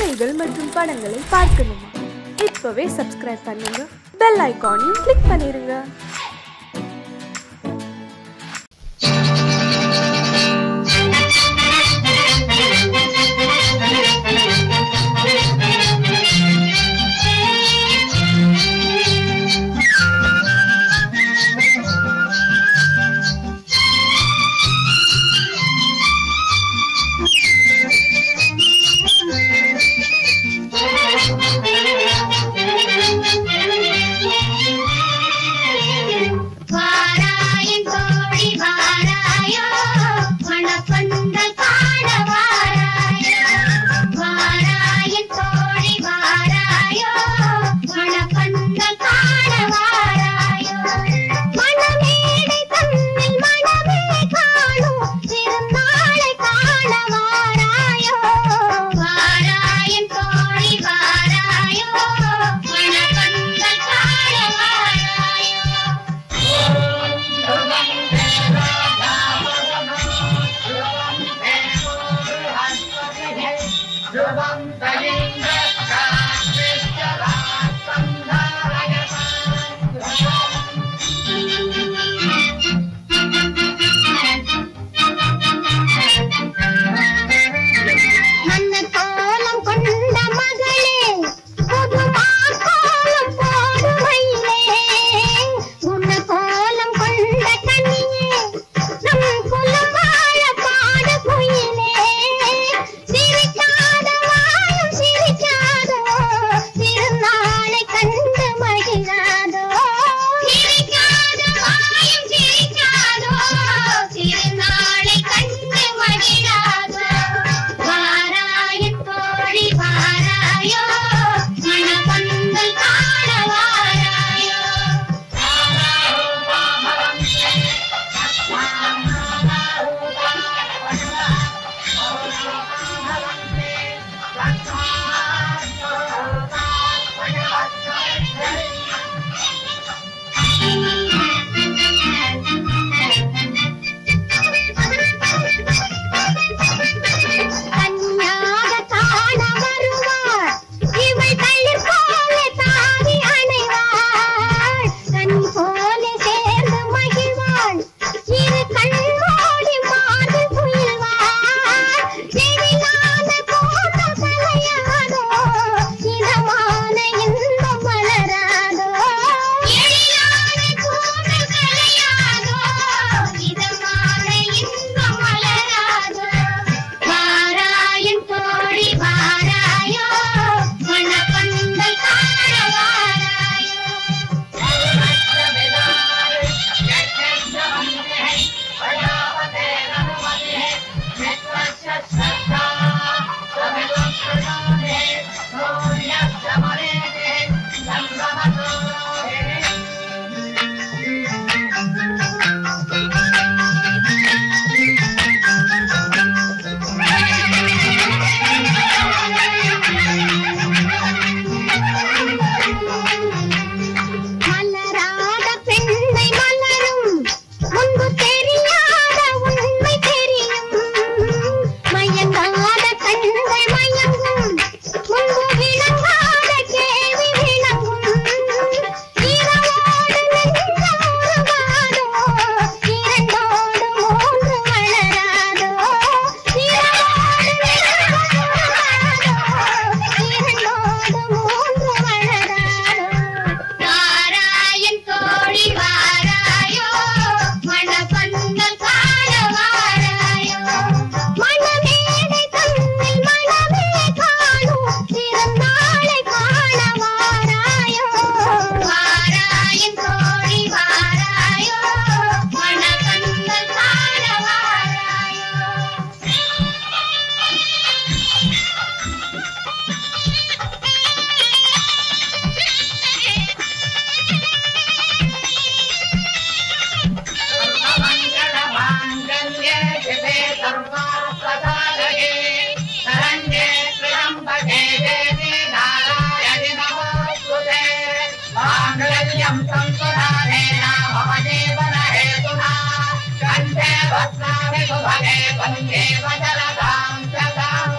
கதைகள் மற்றும் படங்களை பார்க்கணுமா? இப்பவே சப்ஸ்கிரைப் பண்ணுங்க, பெல் ஐகானையும் கிளிக் பண்ணிருங்க. भगे वन्दे वदरदां सदाम्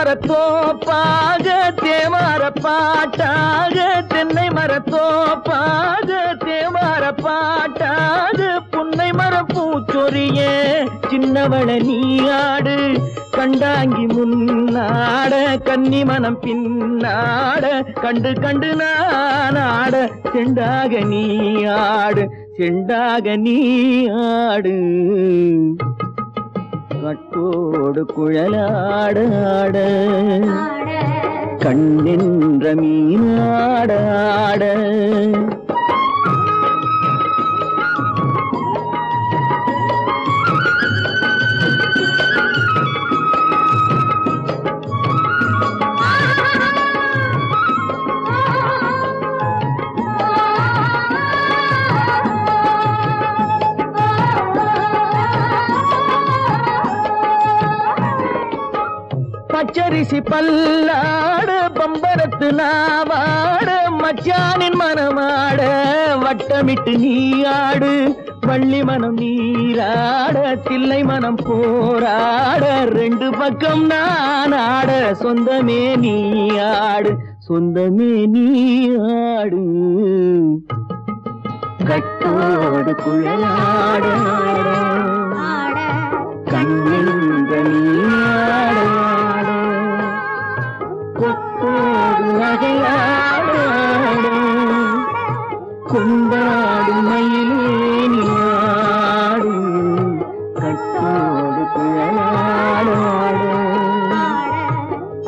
மரத்தோப்பாக தேவார பாட்டாக தென்னை மரத்தோப்பாக தேவார பாட்டாக புன்னை மரப்பூச்சொரிய சின்னவள நீயாடு கண்டாங்கி முன்னாட கன்னி மனம் பின்னாட கண்டு கண்டு நானாட செண்டாக நீயாடு செண்டாக நீயாடு கட்டோடு குழலாடாட கண்ணின்ற மீனாடாட பச்சரிசி பல்லாட பம்பரத்து நாவாட மச்சானின் மனமாட வட்டமிட்டு நீயாடு வள்ளி மனம் நீராட தில்லை மனம் போராட ரெண்டு பக்கம் நானாட சொந்தமே நீயாடு சொந்தமே நீயாடு கட்டோடு குழலாட கண்ணின்ற நீயாட கொண்டாடு மயிலேனியாடு கட்டோடு குழலாடாடு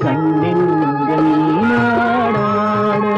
கண்ணின்ற நீயாடாடு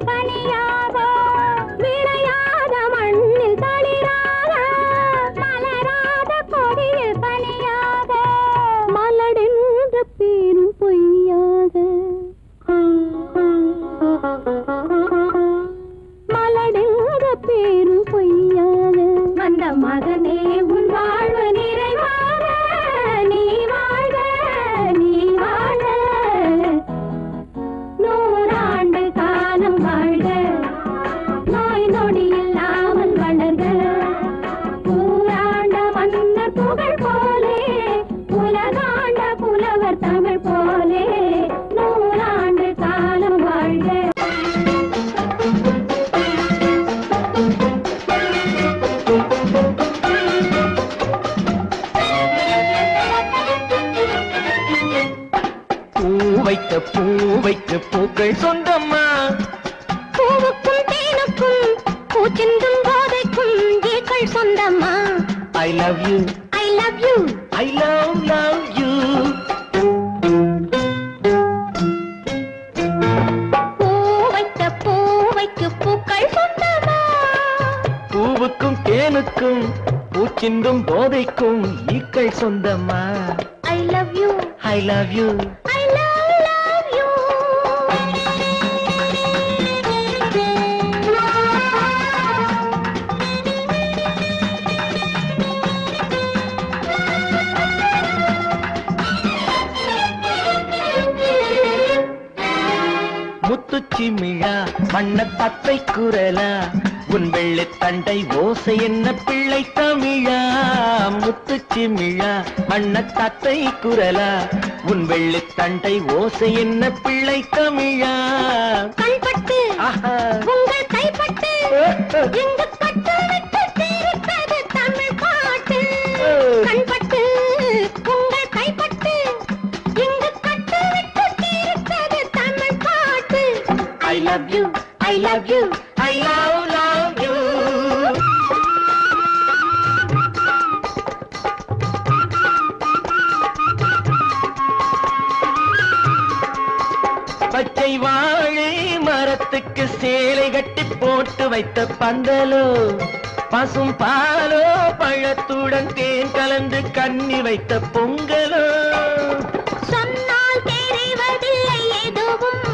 பனியாக விளையாத மண்ணில் தளிராக மகனே உன் வாழ்வு நிறைவாக நீ வாழ்க நீ வாழ்க 100 ஆண்டு காலம் வாழ்க நோய் நொடி இல்லாமல் வளர்க ஊராண்ட மன்னர் புகழ் போலே உலகாண்ட புலவர் தமிழ் போலே 100 ஆண்டு காலம் வாழ்க பூவைக்கு பூக்கள் சொந்தம்மா பூவுக்கும் தேனுக்கும் பூச்சிந்தும் போதைக்கும் ஈக்கள் சொந்தம்மா I love you I love you I love you பூவைக்கு பூக்கள் சொந்தம்மா பூவுக்கும் தேனுக்கும் பூச்சிந்தும் போதைக்கும் ஈக்கள் சொந்தம்மா I love you I love you I love you முத்துச்சிமிழா வண்ண பத்தை குரலா உன் வெள்ளை தண்டை ஓசை என்ன பிள்ளை தமிழா முத்துச்சிமிழா வண்ண தத்தை குரலா உன் வெள்ளை தண்டை ஓசை என்ன பிள்ளை தமிழா கண்பட்டு உங்கள் கைப்பட்டு எங்கு பட்டு விட்டு தீர்த்தது தமிழ் பாட்டு கண்பட்டு உங்கள் கைப்பட்டு எங்கு பட்டு விட்டு தீர்த்தது தமிழ் பாட்டு I love you I love you I love you பச்சை வாழை மரத்துக்கு சேலை கட்டி போட்டு வைத்த பந்தலோ பசும் பாலோ பழத்துடன் தேன் கலந்து கண்ணி வைத்த பொங்கலோ சொன்னால் தெரிவதில்லை எதுவும்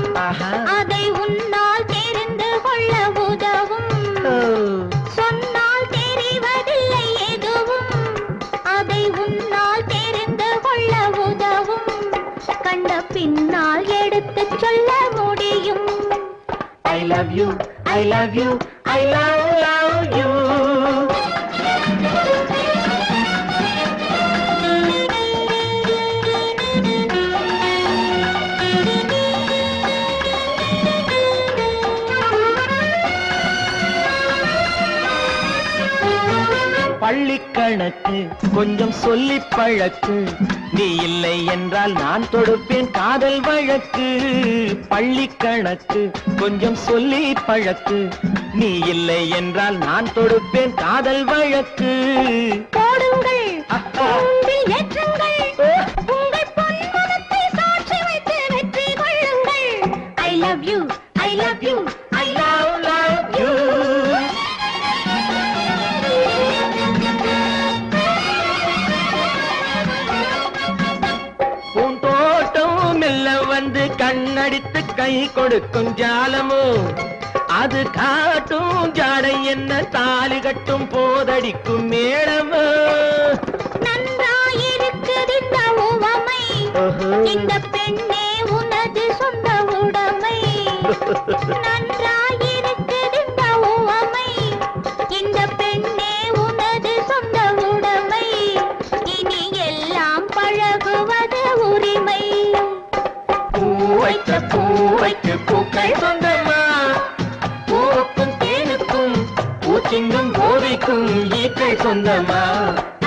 அதை உன்னால் தெரிந்து கொள்ள உதவும் சொன்னால் தெரிவதில்லை எதுவும் அதை உன்னால் தெரிந்து கொள்ள உதவும் கண்ட பின்னால் எடுத்து சொல்ல முடியும் I love you I love you I love you பள்ளிக்கணக்கு கொஞ்சம் சொல்லி பழக்கு நீ இல்லை என்றால் நான் தொடுப்பேன் காதல் வழக்கு பள்ளிக்கணக்கு கொஞ்சம் சொல்லி பழக்கு நீ இல்லை என்றால் நான் தொடுப்பேன் காதல் வழக்கு போடுங்கள் கூண்டில் ஏற்றுங்கள் உங்கள் பொன்மனத்தை சாட்சி வைத்து வெற்றி கொள்ளுங்கள் I love you I love you I love you பூந்தோட்டம் மெல்ல வந்து கண்ணடித்து கை கொடுக்கும் ஜாலமோ அது காட்டும் ஜாடை என்ன தாலி கட்டும் போதடிக்கும் மேளமோ நன்றாயிருக்குது இந்த உவமை இந்த பெண்ணே உனது சொந்த உடைமை நன்றாயிருக்குது இந்த உவமை இந்த பெண்ணே உனது சொந்த உடைமை இனி எல்லாம் பழகுவது உரிமை பூவைக்கு பூக்கள் சொந்தமா பூவுக்கும் தேனுக்கும் பூச்சிங்கும் போதைக்கும் ஈக்கள் சொந்தமா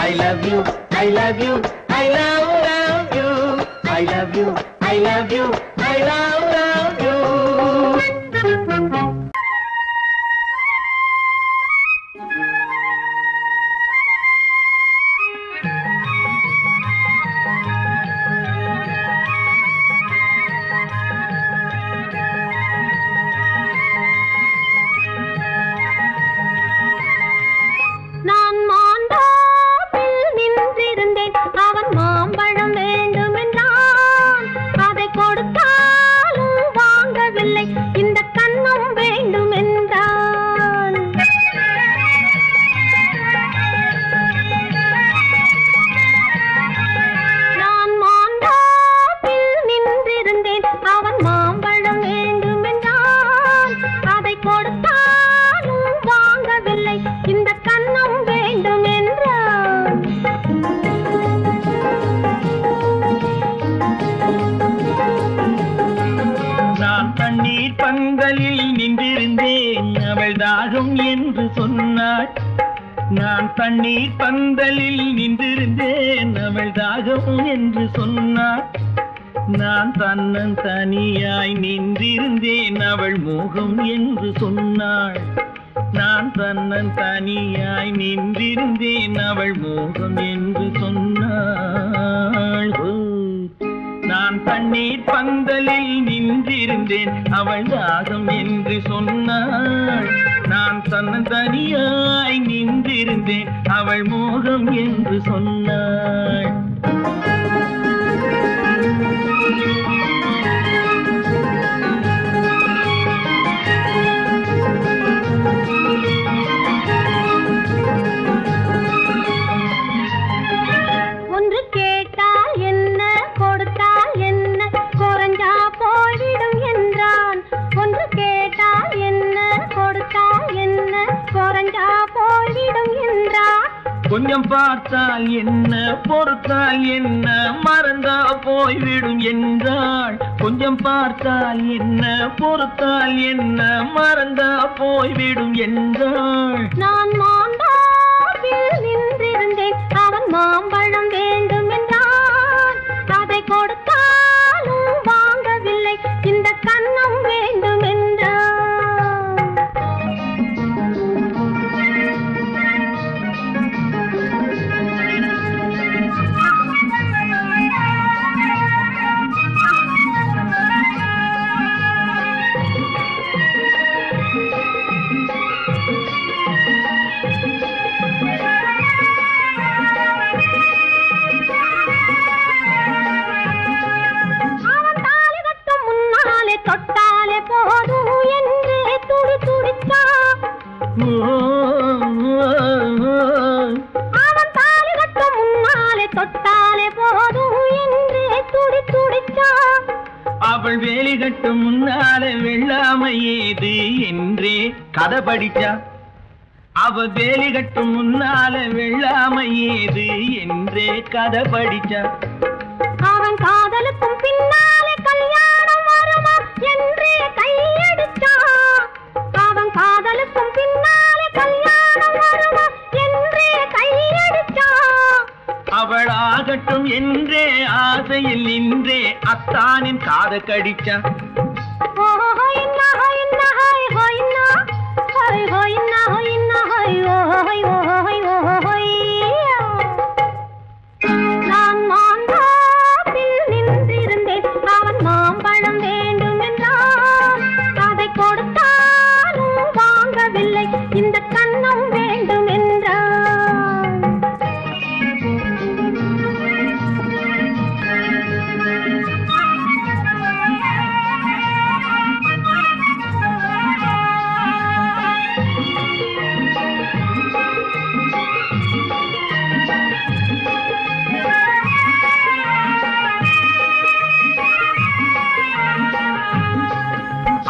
I love you I love you I love you I love you I love you I love you நான் மாண்டாப்பில் நின்றிருந்தேன் அவன் மாம்பழம் வேண்டுமென்றான் அதை கொடுத்தாலும் வாங்கவில்லை இந்த கண்ணம் தண்ணீர் பந்தலில் நின்றிருந்தேன் அவள் தாகம் என்று சொன்னாள். நான் தன்னன் தனியாய் நின்றிருந்தேன் அவள் மோகம் என்று சொன்னாள். நான் தன்னன் தனியாய் நின்றிருந்தேன் அவள் மோகம் என்று சொன்னாள். நான் தண்ணீர் பந்தலில் நின்றிருந்தேன் அவள் தாகம் என்று சொன்னாள். நான் தன்னன் தனியாய் நின்றிருந்தேன் அவள் மோகம் என்று சொன்னாள். ஒன்று கேட்டால் என்ன கொடுத்தால் என்ன குறைஞ்சா போய்விடும் என்றான். ஒன்று கேட்டால் என்ன கொடுத்தால் என்ன குறைஞ்சா போய்விடும் என்றான். கொஞ்சம் பார்த்தால் என்ன பொறுத்தால் என்ன மறந்தா போய்விடும் என்றாள். கொஞ்சம் பார்த்தால் என்ன பொறுத்தால் என்ன மறந்தா போய்விடும் என்றாள். நான் மாந்தாப்பில் நின்றிருந்தேன் அவன் மாம்பழம் வேண்டும் என்றான். அதை கொடுத்தாலும் வாங்கவில்லை இந்த கன்னம் வேண்டும் என்றான். தொட்டாலே போதும் என்று துடி துடித்தான். அவன் தாலி கட்டும் முன்னாலே தொட்டாலே போதும் என்று துடி துடித்தான். அவள் வேலி கட்டும் முன்னாலே வெள்ளாமை ஏது என்றே கதை படிச்சா. அவ வேலி கட்டும் முன்னாலே வெள்ளாமை ஏது என்றே கதை படிச்சா. அவன் காதலுக்கும் பின்னாலே கல்யாணம் வருமா என்றே கையடிச்சான். அவன் காதலுக்கும் பின்னாலே கல்யாணம் வருமா என்றே கையடிச்சான். அவள் ஆகட்டும் என்றே ஆசையில் நின்றே அத்தானின் காதை கடிச்சா. நான் மாந்தாப்பில் நின்றிருந்தேன் அவன் மாம்பழம் வேண்டும் என்றான். அதை கொடுத்தாலும் வாங்கவில்லை இந்த கன்னம் வேண்டும் என்றான்.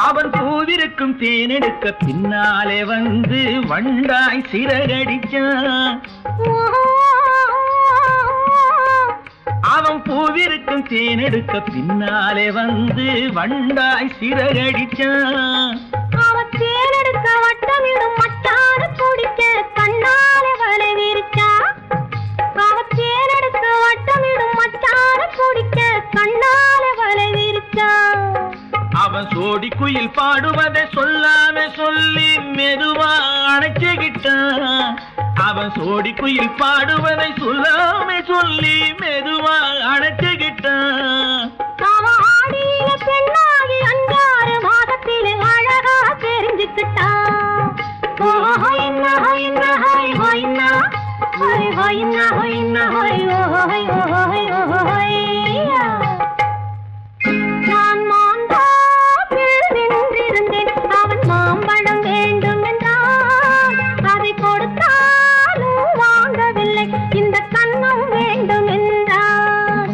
அவன் பூவிருக்கும் தேனெடுக்க பின்னாலே வந்து வண்டாய் சிறகடிச்சான். அவன் பூவிருக்கும் தேனெடுக்க பின்னாலே வந்து வண்டாய் சிறகடிச்சான். அவன் தேனெடுக்க வட்டமிடும் மட்டான குடிக்க கண்ணாலே வலை விரிச்சா. அவன் தேனெடுக்க வட்டமிடும் மட்டான குடிக்க கண்ணாலே வலை விரிச்சா. அவன் சோடி குயில் பாடுவதை சொல்லாம சொல்லி மெதுவா அணைச்சுக்கிட்டான். அவன் சோடி குயில் பாடுவதை சொல்லாம சொல்லி மெதுவா அணைச்சுக்கிட்டான். அவன் ஆடியில பெண்ணாகி 5-6 மாதத்திலே அழகா தெரிஞ்சுக்கிட்டான். நான் மாந்தாப்பில் நின்றிருந்தேன் அவன் மாம்பழம் வேண்டும் என்றான். அதை கொடுத்தாலும் வாங்கவில்லை இந்த கன்னம் வேண்டும் என்றான்.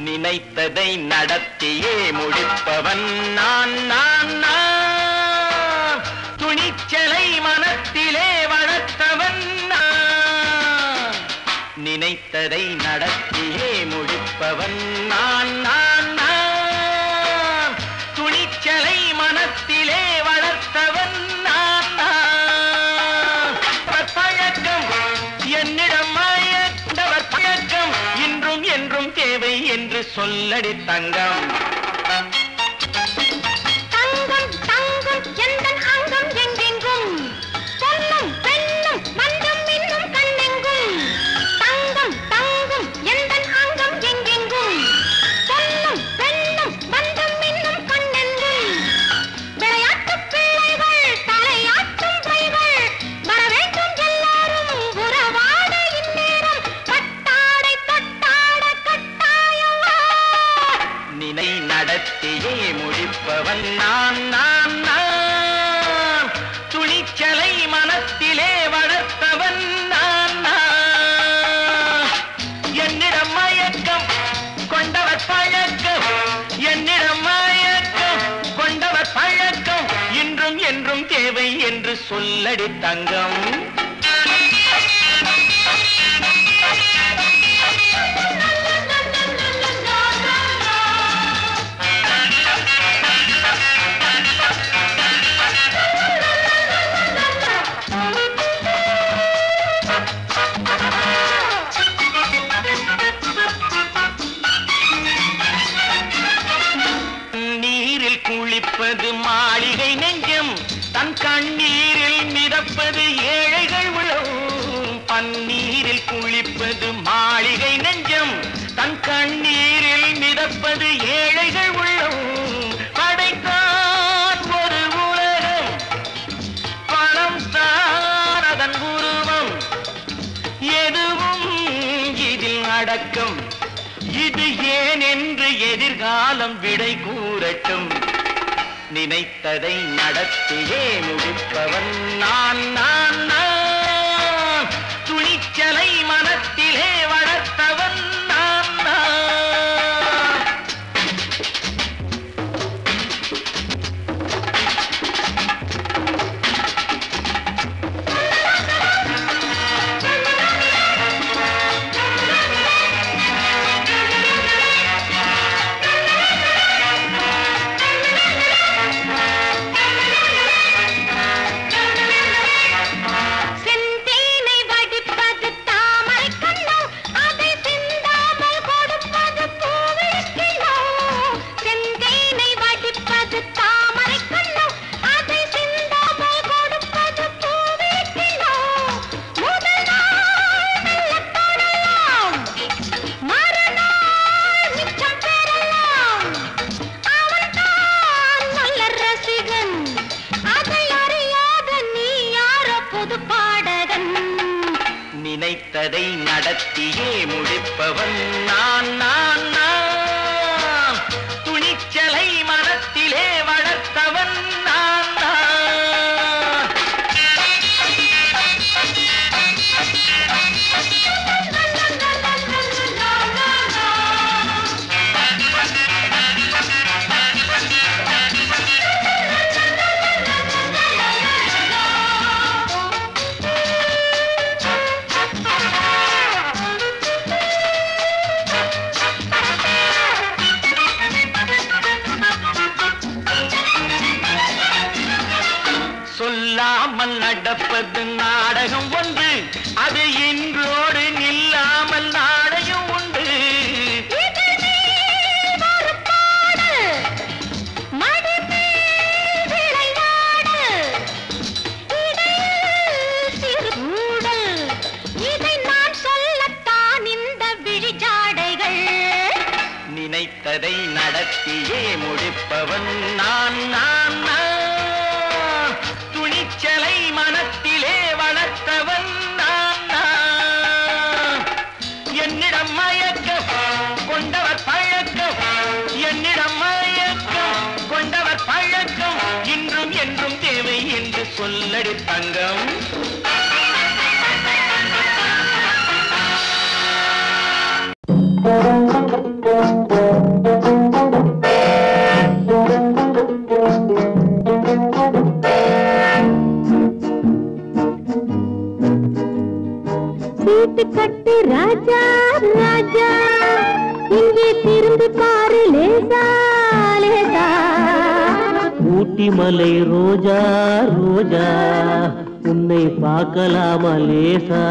நினைத்ததை நடத்தியே முடிப்பவன் நான் நான் நான் துணிச்சலை மனத்திலே வளர்த்தவன் நான் நினைத்ததை நடத்தியே முடிப்பவன் நான் நான் நான் துணிச்சலை மனத்திலே வளர்த்தவன் நான் நான் பழக்கம் என்னிடம் மாயவர் பழக்கம் இன்றும் என்றும் தேவை என்று சொல்லடி தங்கம் தங்கம் தங்கம் எந்தன் அங்கம் எங்கெங்கும் பொன்னும் பெண்ணும் மந்தம் இன்னும் கண்ணெங்கும் தங்கம் தங்கம் எந்தன் அங்கம் எங்கெங்கும் பொன்னும் பெண்ணும் மந்தம் இன்னும் கண்ணெங்கும் விளையாட்டு பிள்ளைகள் தலையாட்டும் பைகள் வர வேண்டும் எல்லாரும் உறவாட இந்நேரம் பட்டாடை தொட்டாட கட்டாயவா நினை நடத்தியே முடிப்பவன் நான் நான் நான் துணிச்சலை மனத்திலே வளர்த்தவன் நான் நான் என்னிடம் மயக்கம் கொண்டவர் பழக்கம் என்னிடம் மயக்கம் கொண்டவர் பழக்கம் இன்றும் என்றும் தேவை என்று சொல்லடி தங்கம் நீரில் குளிப்பது மாளிகை நெஞ்சம் தன் கண்ணீரில் மிதப்பது ஏழைகள் உளவும் பன்னீரில் குளிப்பது மாளிகை நெஞ்சம் தன் கண்ணீரில் மிதப்பது ஏழைகள் உள்ளவும் படைத்தான் ஒரு உலகம் பணம் தான் அதன் உருவம் எதுவும் இதில் அடக்கம் இது ஏன் என்று எதிர்காலம் விடை கூறட்டும் நினைத்ததை நடத்தியே முடிப்பவன் நான் நான் நான் துணிச்சலை மனத்திலே வளர்த்தவன் நான் நான் செந்தேனை வடிப்பது தாமரை கண்ணோ அதை சிந்தாமல் கொடுப்பது பூவிழிக்கிழோ செந்தேனை வடிப்பது தாமரை கண்ணோ அதை சிந்தாமல் கொடுப்பது பூவிழிக்கிழோ முதல் நாள் மெல்ல தொடலாம் மறுநாள் மிச்சம் பெறலாம் அவன்தான் நல்ல ரசிகன் அதை அறியாத நீ யாரோ புது பாடகன் நினைத்ததை நடத்தியே முடிப்பவன் நான் நான் நான் துணிச்சலை மனத்திலே வளர்த்தவன் நான் நான் சொல்லாமல் நடப்பது நாடகம் ஒன்று அது இன்றோடு நில்லாமல் நாடகம் உண்டு நினைத்ததை நடத்தியே முடிப்பவன் நான் நான் நான் துணிச்சலை மனத்திலே வளர்த்தவன் நான் நான் கட்டு ராஜா ராஜா இங்கே திரும்பி பாரு லேசா லேசா ஊட்டி மலை ரோஜா ரோஜா உன்னை பார்க்கலாமா லேசா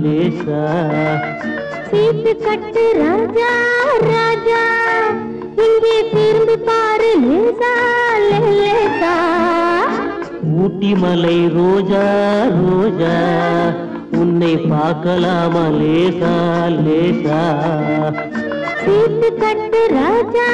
லேசா சீட்டு கட்டு ராஜா ராஜா இங்கே திரும்பி பாரு லேசா லேசா ஊட்டி மலை ரோஜா ரோஜா உன்னை பார்க்கலாமா லேசா லேசா சீட்டு கட்டு ராஜா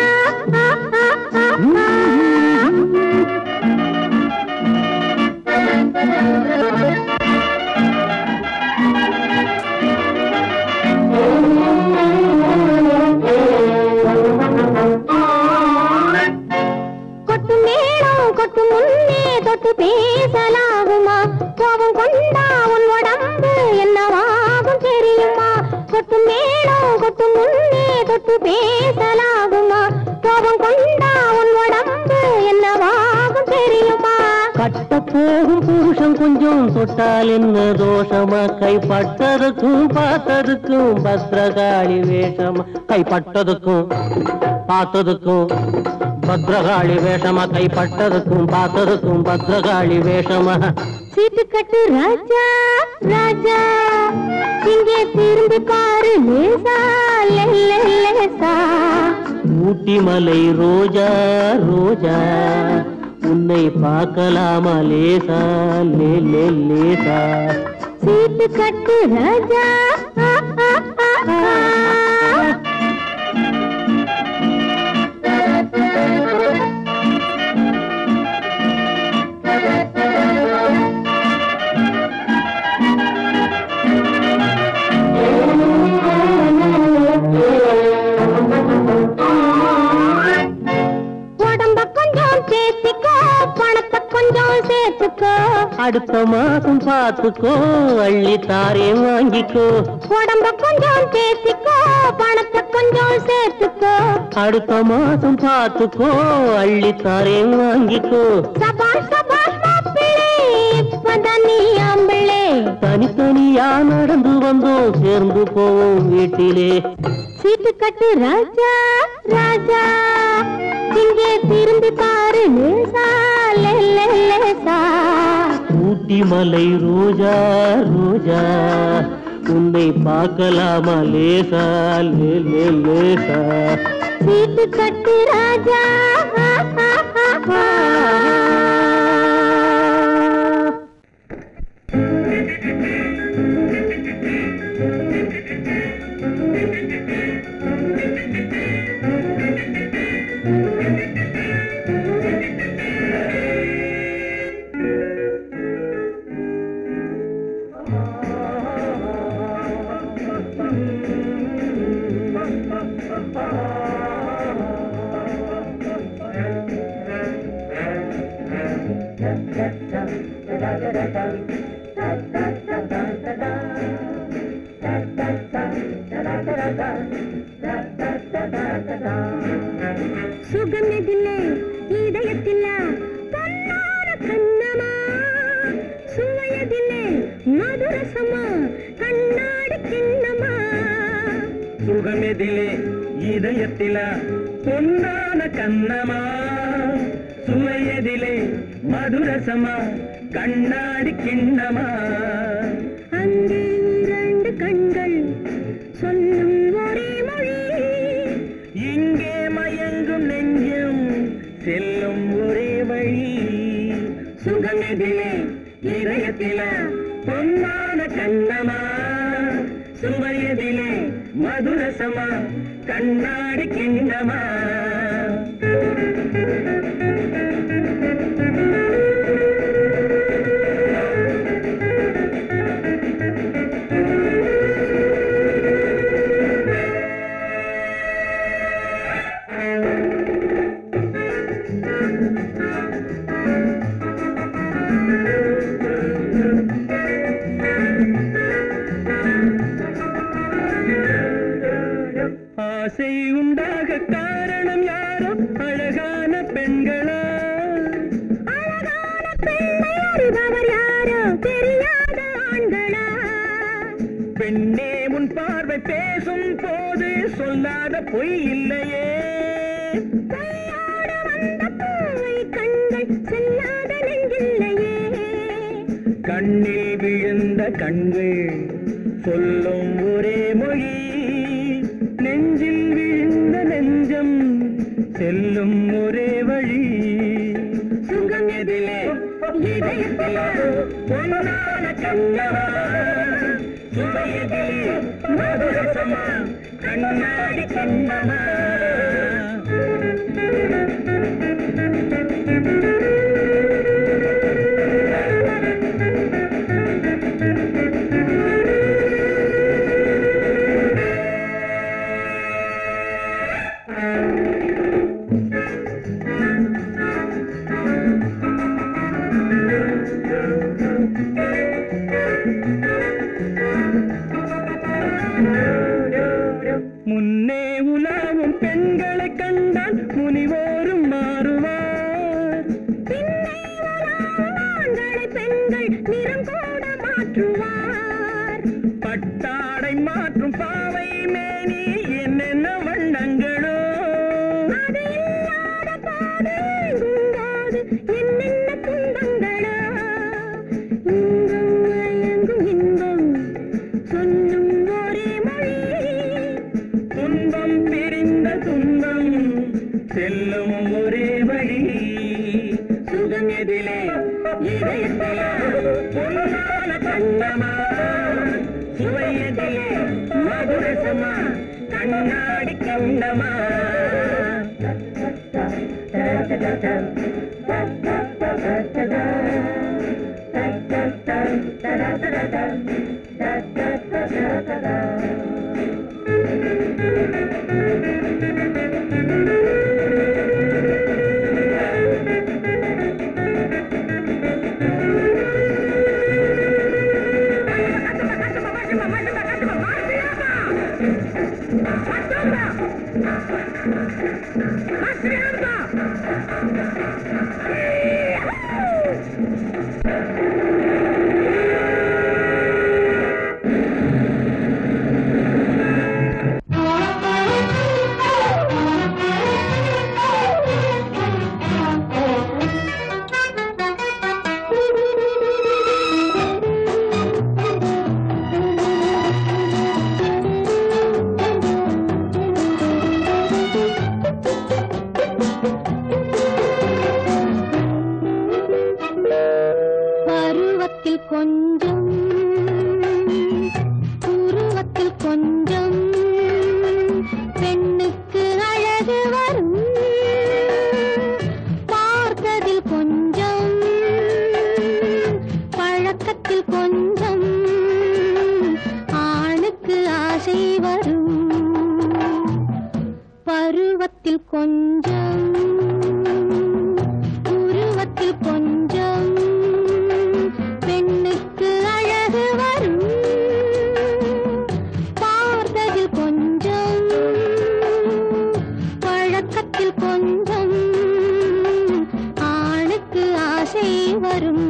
கொட்டு மேளம் கொட்டு முன்னே தொட்டு பேசலாகுமா கோபம் கொண்டா உன் உடம்பு என்னவாகும் தெரியுமா கொட்டு மேளம் கொட்டு முன்னே தொட்டு பேசலாகுமா கோபம் கொண்டா உன் உடம்பு என்னவாகும் தெரியுமா கட்ட போகும் புருஷன் கொஞ்சம் தொட்டால் என்ன தோஷமா கைப்பட்டதுக்கும் பார்த்ததுக்கும் பத்ரகாளி வேஷமா கைப்பட்டதுக்கும் பார்த்ததுக்கும் பத்ரகாளி வேஷமா கைப்பட்டதுக்கும் பார்த்ததுக்கும் பத்ரகாளி வேஷமா சீட்டு கட்டு ராஜா ராஜா இங்கே திரும்பி பாரு லேசா லேசா ஊட்டி மலை ரோஜா ரோஜா உன்னை பார்க்கலாமா லேசா லேசா சீட்டு கட்டு ராஜா அடுத்த மாசம் பார்த்துக்கோ அள்ளி தாரே வாங்கிக்கோ உடம்ப கொஞ்சம் பேசிக்கோ பணத்தை கொஞ்சம் சேர்த்துக்கோ அடுத்த மாசம் பார்த்துக்கோ அள்ளி தாரே வாங்கிக்கோ சபாஷ் சபாஷ் மாப்பிள்ளை இப்பதான் நீ ஆம்பிள்ளை தனித்தனியா நடந்து வந்தோம் சேர்ந்து போவோம் வீட்டிலே சீட்டு கட்டு ராஜா ராஜா இங்கே திரும்பி பாரு லேசா லேசா ஊட்டி மலை ரோஜா ரோஜா உன்னை பார்க்கலாமா லேசா லேசா சீட்டு கட்டு ராஜா சுகமெதில்லை இதயத்தில்ல பொன்னான கண்ணமா சுவையதில்லை மதுரசமா கண்ணாடி கிண்ணமா சுகமெதிலே இதயத்தில பொன்னான கண்ணமா சுவையதிலே மதுரசமா கண்ணாடி கிண்ணமா அங்கே இரண்டு கண்கள் சொல்லும் ஒரே மொழி இங்கே மயங்கும் நெஞ்சம் செல்லும் ஒரே வழி சுகமெதிலே இதயத்தில பொன்னான கண்ணமா சுவையதிலே மதுரசமா கண்ணாடி கிண்ணமா ஆசை உண்டாக காரணம் யாரோ அழகான பெண்களா அழகான பெண்ணை அறிபவர் யாரோ தெரியாத ஆண்களா பெண்ணே உன் பார்வை பேசும் போது சொல்லாத பொய் இல்லையே. கையோடு வந்த பூவை கண்கள் செல்லாத நெஞ்சில்லையே. கண்ணில் விழுந்த கண்கள் சொல்லும் ஒரே மொழி, நெஞ்சில் விழுந்த நெஞ்சம் செல்லும் ஒரே வழி. சுகம் எதிலே இதயத்திலே பொன்னான கண்ணவா, சுவையதிலே மதுரசமா கண்ணாடி கண்ணவா. முன்னே உலாவும் பெண்களை கண்டால் முனிவோரும் மாறுவார், பின்னே உலாவும் ஆண்களை பெண்கள் நிறம் கூட மாற்றுவார். பட்டாடை மாற்றும் பாவை மேனி என்னென்ன வண்ணங்களோ, அது இல்லாத போது எங்கும்போது என்னென்ன துன்பங்களோ. இங்கும் மயங்கும் இன்பம் சொல்லும் ஒரே மொழி, துன்பம் பிரிந்த துன்பம் செல்லும் ஒரே வழி. சுகம் எதிலே இதயத்திலே பொன்னான கண்ணமா, சுவையதிலே மதுரசமா கண்ணாடி கண்ணமா. பருவத்தில் கொஞ்சம் உருவத்தில் கொஞ்சம் பெண்ணுக்கு அழகு வரும். பார்த்ததில் கொஞ்சம் பழக்கத்தில் கொஞ்சம் ஆணுக்கு ஆசை வரும். பருவத்தில் கொஞ்சம் உருவத்தில் கொஞ்சம் பெண்ணுக்கு அழகு வரும். பார்த்ததில் கொஞ்சம் பழக்கத்தில் கொஞ்சம் ஆணுக்கு ஆசை வரும்.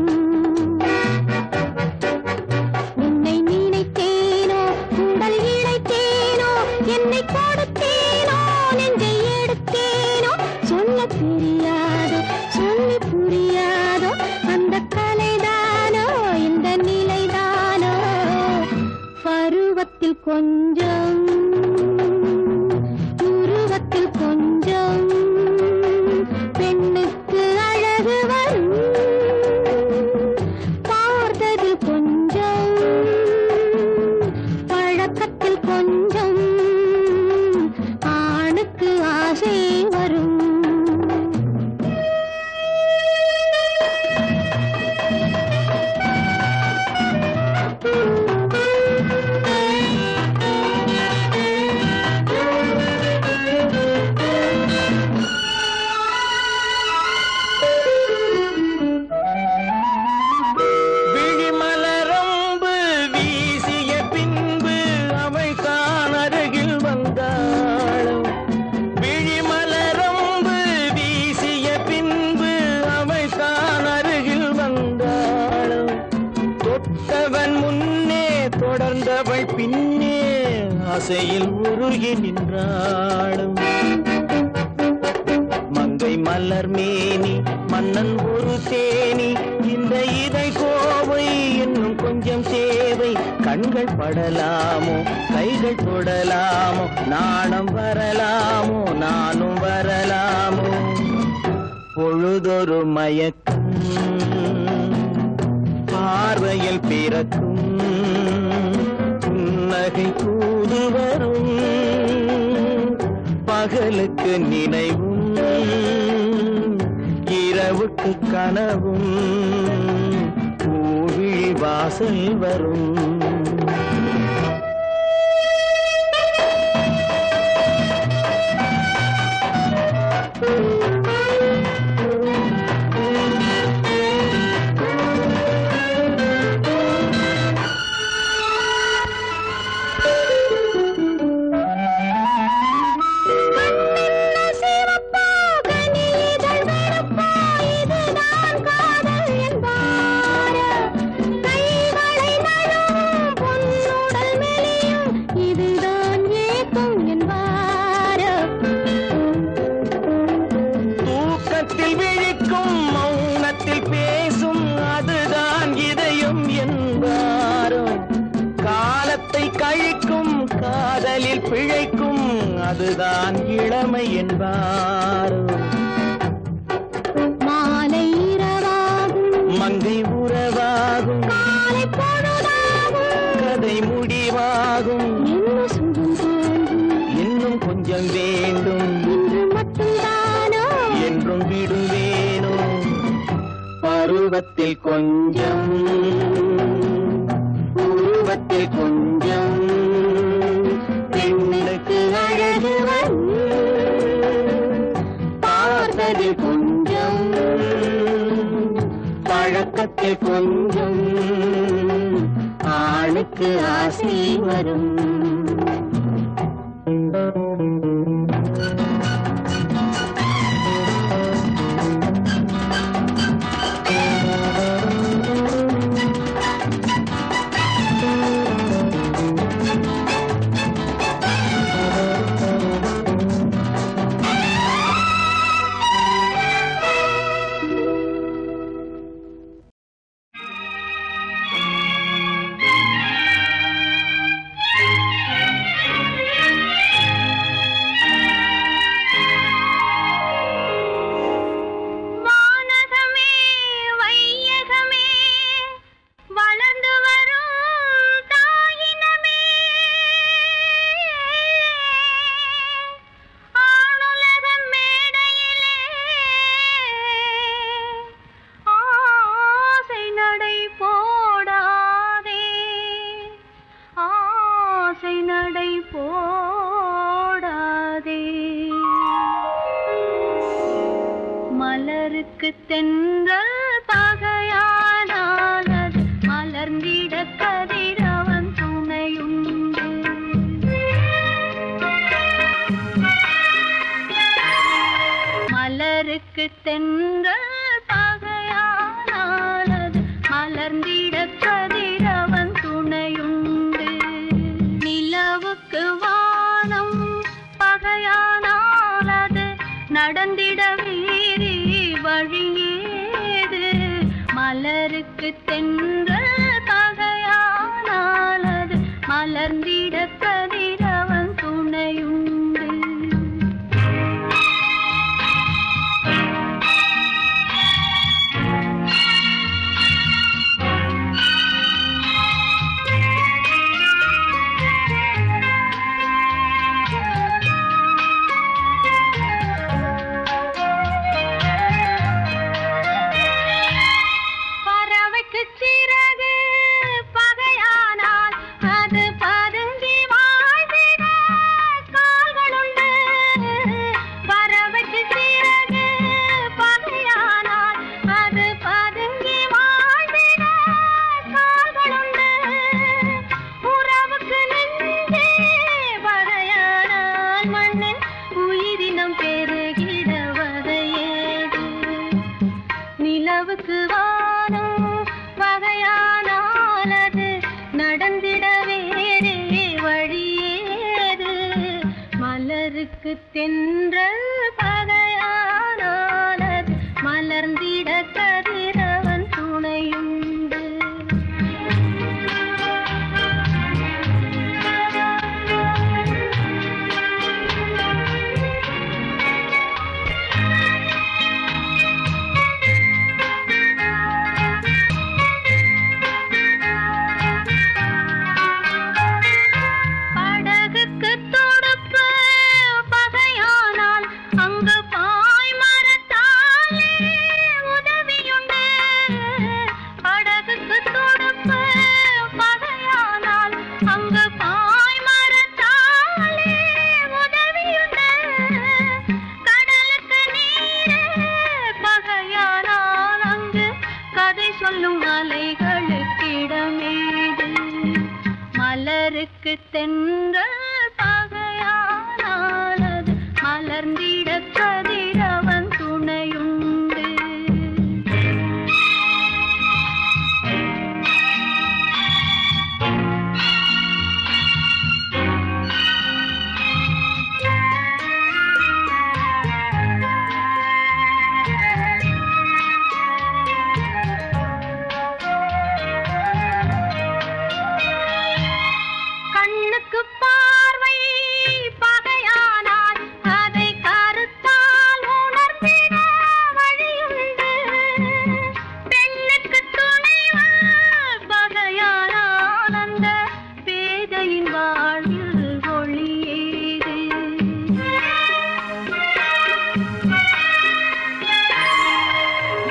உன்னை நினைத்தேனோ உடல் இழைத்தேனோ என்னை கொடுத்தேனோ நெஞ்சை எடுத்தேனோ சொல்ல தெரியாதோ சொல்லி புரியாதோ அந்த கலைதானோ இந்த நிலைதானோ. பருவத்தில் கொஞ்சம் உருவத்தில் கொஞ்சம் பெண்ணுக்கு அழகு வரும். பார்த்ததில் கொஞ்சம் பழக்கத்தில் கொஞ்சம் ஆணுக்கு ஆசை வரும். ஆசையில் உருகி நின்றாளும் மங்கை மலர் மேனி மன்னன் ஒரு தேனி இந்த இதை கோவை இன்னும் கொஞ்சம் சேவை கண்கள் படலாமோ கைகள் தொடலாமோ நாணம் வரலாமோ நானும் வரலாமோ பொழுதொரு மயக்கம் பார்வையில் பிறக்கும் புன்னகை தூது வரும் பகலுக்கு நினைவும் இரவுக்கு கனவும் பூவிழி வாசல் வரும் பிழைக்கும் அதுதான் இளமை என்பாரோ மாலை இரவாகும் மங்கை உறவாகும் காலை பொழுதாகும் கதை முடிவாகும் என்ன சுகம் தோன்றும் இன்னும் கொஞ்சம் வேண்டும் இன்று மட்டும்தானோ என்றும் விடுவேனோ பருவத்தில் கொஞ்சம் உருவத்தில் கொஞ்சம் பெண்ணுக்கு அழகு பார்த்ததில் கொஞ்சம் பழக்கத்தில் கொஞ்சம் ஆளுக்கு ஆசை வரும் மலருக்கு தென்றல் பகையானால் அது மலர்ந்திட கதிரவன் துணையுண்டு. மலருக்கு தென்றல் பகையானால் அது மலர்ந்திட கதிரவன் துணையுண்டு. நிலவுக்கு வானம் பகையானால் அது நடந்திட வீரி வழியேது. மலருக்கு தென்றல் பகையானால் அது மலர்ந்திட கதிரவன் துணையுண்டு. பறவைக்கு சிறகு மலருக்கு தென்றல் பகையானானது மலர்ந்திட கதிரவன் துணையுண்டு. மலருக்கு தென்றல் பகையானானது மலர்ந்திட கதிரவன் துணையுண்டு.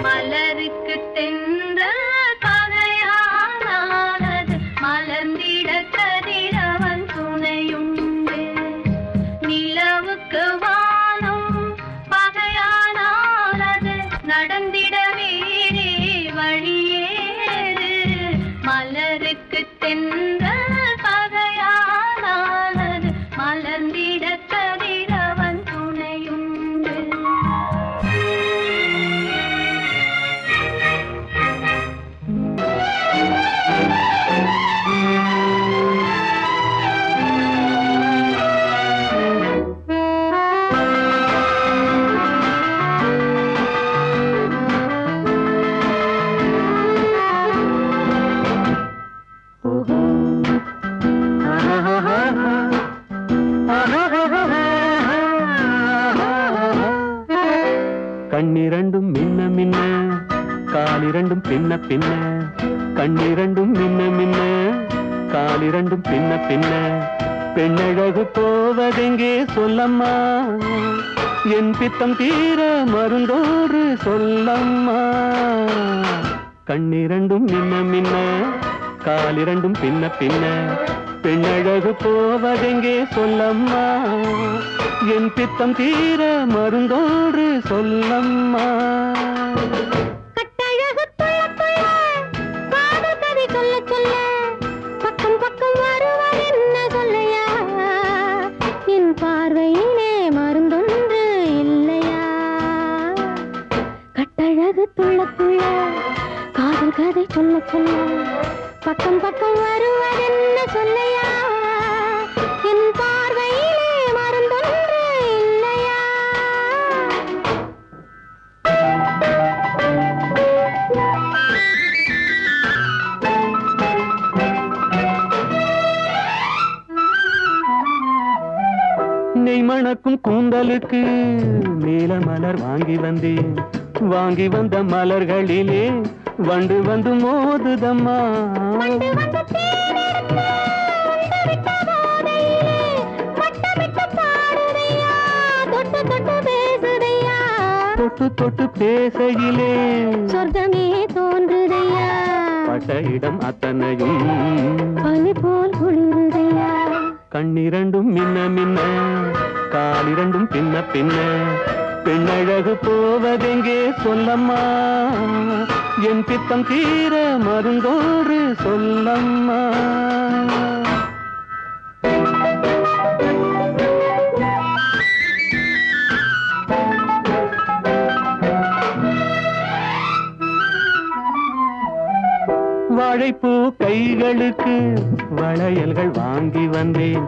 மலருக்கு தென்றல் பகையானானது மலர்ந்திட கதிரவன் துணையுண்டு. நிலவுக்கு வானம் பகையானானது நடந்திட வேறே வழியேது. மலருக்கு தென்றல் பகையானானது மலர்ந்திட கதிரவன் துணையுண்டு. கண்ணிரண்டும் மின்ன மின்ன காலிரண்டும் பின்ன பின்ன கண்ணிரண்டும் மின்ன மின்ன காலிரண்டும் பின்ன பின்ன பெண்ணழகு போவதெங்கே சொல்லம்மா என் பித்தம் தீர மருந்தோடு சொல்லம்மா. கண்ணிரண்டும் மின்ன மின்ன காலிரண்டும் பின்ன பின்ன பெண்ணழகு போவதெங்கே சொல்லம்மா என் பித்தம் தீர மருந்தோடு சொல்லம்மா. கட்டழகு துள்ள துள்ள காதல் கதை சொல்ல சொல்ல பக்கம் பக்கம் வருவார் என்ன சொல்லையா என் பார்வையிலே மருந்தொன்று இல்லையா. கட்டழகு துள்ள துள்ள காதல் கதை சொல்ல சொல்ல பக்கம் பக்கம் வருவார் என்ன சொல்லையா என் பார்வையிலே மருந்தொன்று இல்லையா. நெய் மணக்கும் கூந்தலுக்கு நீல மலர் வாங்கி வந்தேன். வாங்கி வந்த மலர்களிலே வண்டு வந்து மோதுதம்மா. தொட்டு தொட்டு பேசையிலே சொர்க்கமே தோன்றுதையா. பட்ட இடம் அத்தனையும் பனி போல் குளிருதையா. கண்ணிரண்டும் மின்ன மின்ன காலிரண்டும் பின்ன பின்ன பெண்ணழகு போவதெங்கே சொல்லம்மா என் பித்தம் தீர மருந்தோடு சொல்லம்மா. வாழைப்பூ கைகளுக்கு வளையல்கள் வாங்கி வந்தேன்.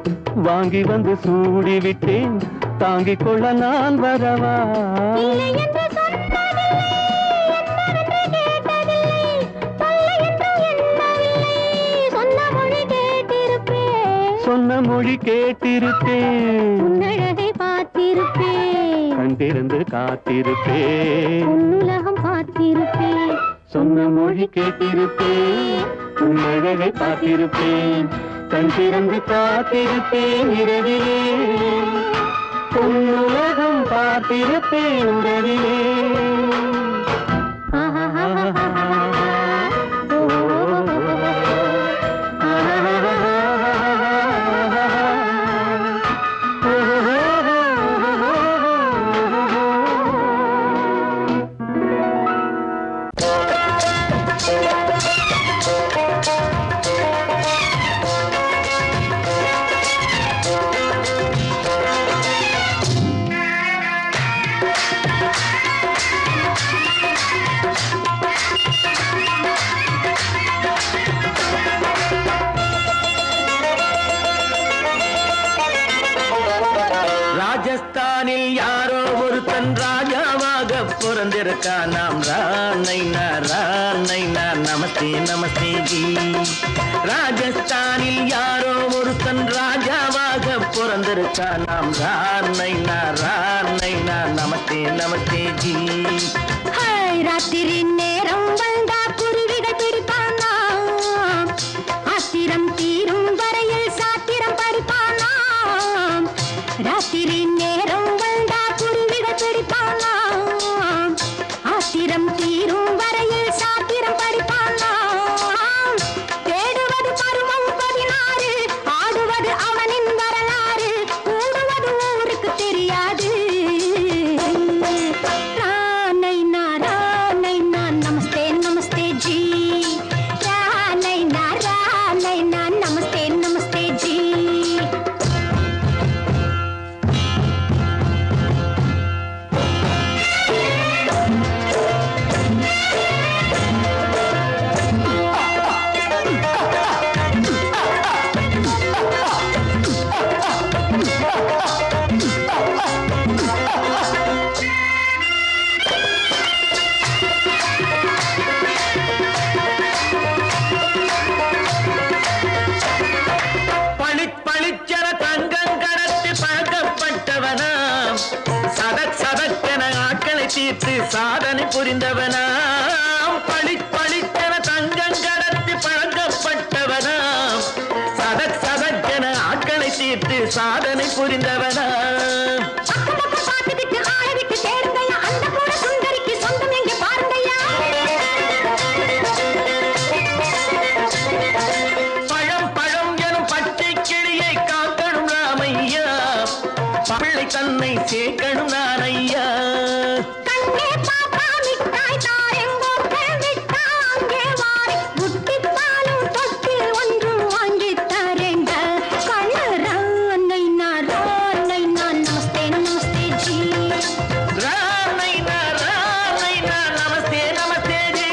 வாங்கி வந்து சூடி விட்டேன். தாங்கிக் கொள்ள நான் வரவா? இல்லை என்று சொன்னதில்லை, என்னவென்று கேட்டதில்லை, தொல்லை என்றும் எண்ணவில்லை, சொன்ன மொழி கேட்டிருப்பேன், சொன்ன மொழி கேட்டிருப்பேன், உன்னழகை பார்த்திருப்பேன், கண் திறந்து காத்திருப்பேன், உன்னுலகம் பார்த்திருப்பேன், சொன்ன மொழி கேட்டிருப்பேன், உன்னழகை பார்த்திருப்பேன், கண் திறந்து காத்திருப்பேன், இரவிலே உன்னுலகம் பார்த்திருப்பேன், உறவிலே. ராஜஸ்தானில் யாரோ ஒருத்தன் ராஜாவாக பிறந்திருக்கான். நாம் ராணைனா ராணைனா நமஸ்தே நமஸ்தே ஜி. ராஜஸ்தானில் யாரோ ஒருத்தன் ராஜாவாக பிறந்திருக்கான். நாம் ராணைனா ராணைனா நமஸ்தே நமஸ்தே ஜி. ராத்திரி நேரம் வந்தா குருவிகள் பிடிப்பானா, ஆத்திரம் தீரும் வரையில் சாத்திரம் படிப்பானா. ராத்திரி நேரம் வந்தா குருவிகள் பிடிப்பானா, ஆத்திரம் தீரும் வரையில் சாத்திரம் படிப்பானா. தேடுவது பருவம் 16, ஆடுவது அவனின் வரலாறு, கூடுவது ஊருக்கு தெரியாது. ராணைனா ராணைனா நமஸ்தே நமஸ்தே ஜி. ராணைனா ராணைனா நமஸ்தே நமஸ்தே ஜி. பளிச்சென தங்கம் கடத்தி பழக்கப்பட்டவனாம், சதக் சதக்கென ஆட்களை தீர்த்து சாதனை புரிந்தவனாம். பளிச்சென தங்கம் கடத்தி பழக்கப்பட்டவனாம், சதக் சதக்கென ஆட்களை தீர்த்து சாதனை புரிந்தவனாம். பிள்ளை தன்னை சேர்க்கணும் நான் ஐயா. கண்ணே பாப்பா மிட்டாய் தாரெங்கோ விட்டாங்கே வாரி, புட்டிப்பாலும் தொட்டு ஒன்று வாங்கி தரேங்க. கண்ணு ராணைனா ராணைனா நமஸ்தே நமஸ்தே ஜி. ராணைனா ராணைனா நமஸ்தே நமஸ்தே ஜி.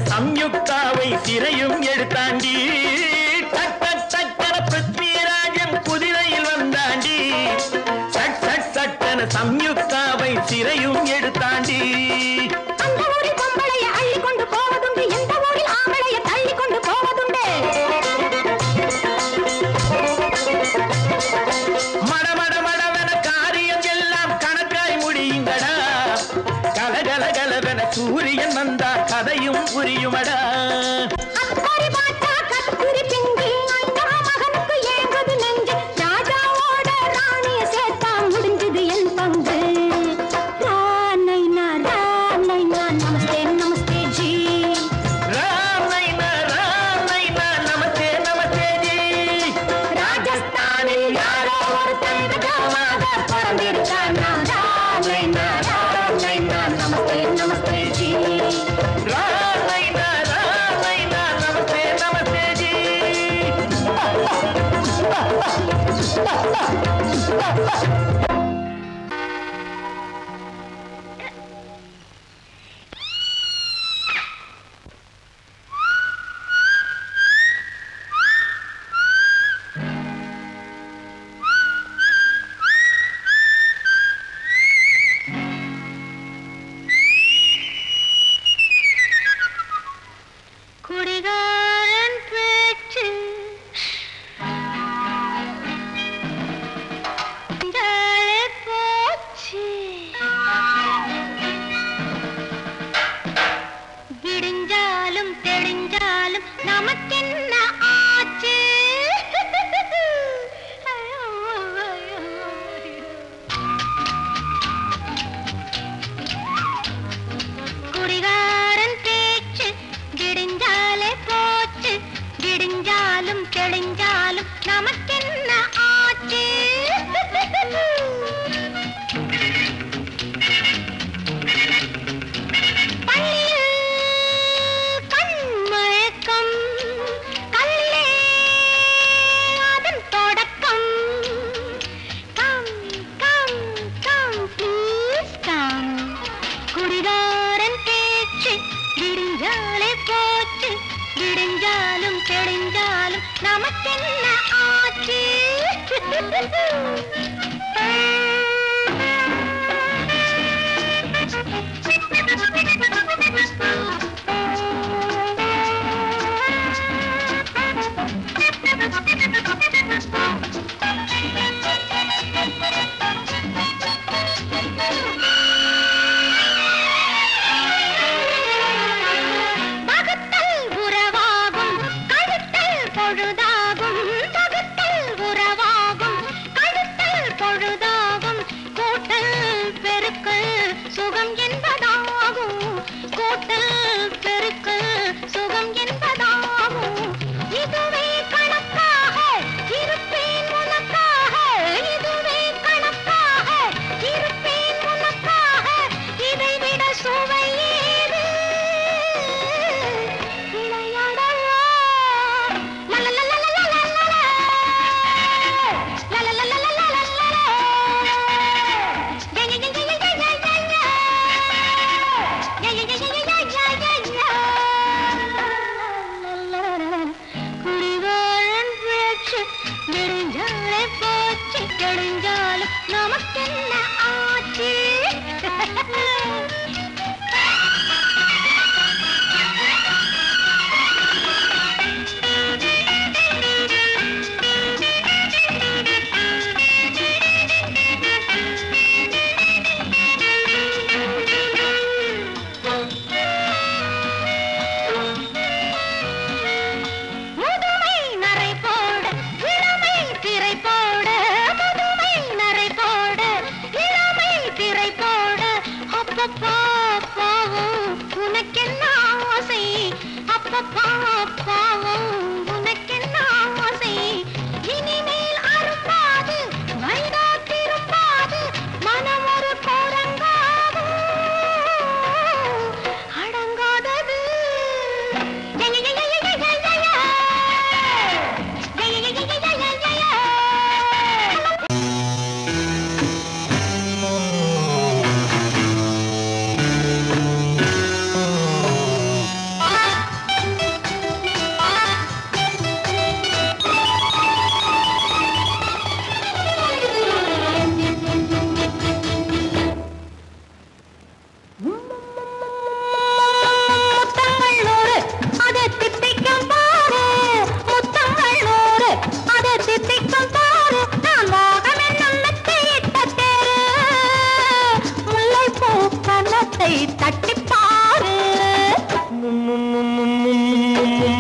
சம்யுக்தாவை சிறையும் எடுத்தாண்டி. சட்டன பிருத்விராஜன் குதிரையில் வந்தாண்டி. சட்டன சம்யுக்தாவை சிறையும் எடுத்தாண்டி. அந்த ஊரில் பொம்பளைய அள்ளி கொண்டு போவதுண்டு, எந்த ஊரில் ஆம்பளைய தள்ளி கொண்டு போவதுண்டு. மடமடமடவென காரியம் எல்லாம் கணக்காய் முடியுங்கடா. கலகலகலவென சூரியன் வந்தா கதையும் புரியுமடா. அக்கறை பார்த்தா கத்திரி பிஞ்சு, அந்த மகனுக்கு ஏங்குது நெஞ்சு. ராஜாவோட ராணிய சேர்த்தா முடிஞ்சது என் பங்கு.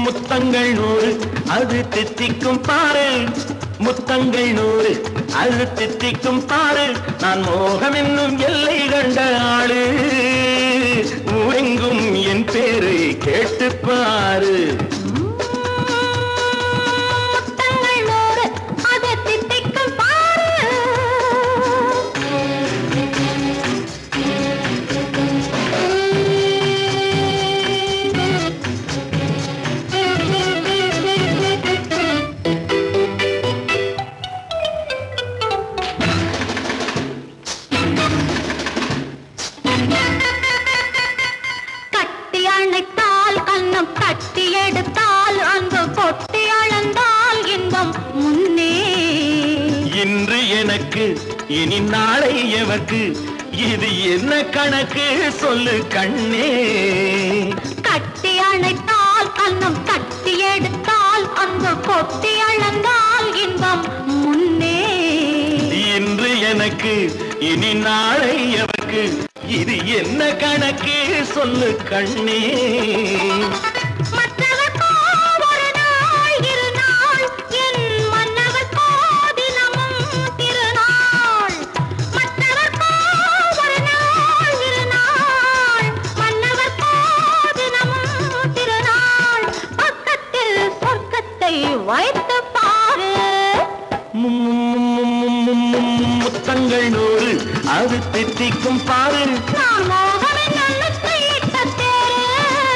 முத்தங்கள் 100 அது தித்திக்கும் பாரு, முத்தங்கள் 100 அது தித்திக்கும் பாரு. நான் மோகம் என்னும் எல்லை கண்ட ஆளு, ஊரெங்கும் என் பேரை கேட்டுப்பாரு. எனக்கு இனி நாளை எவர்க்கு இது என்ன கணக்கு சொல்லு கண்ணே கட்டி அணைத்தால் கண்ணம் கட்டி எடுத்தால் அந்த கொட்டி அளந்தால் இன்பம் முன்னே இன்று எனக்கு இனி நாளை எவர்க்கு இது என்ன கணக்கு சொல்லு கண்ணே வைத்து பாரு முத்தங்கள் நூறு அது தித்திக்கும் பாரு நான் மோகனின் நல்லத்தை இட்ட தேரு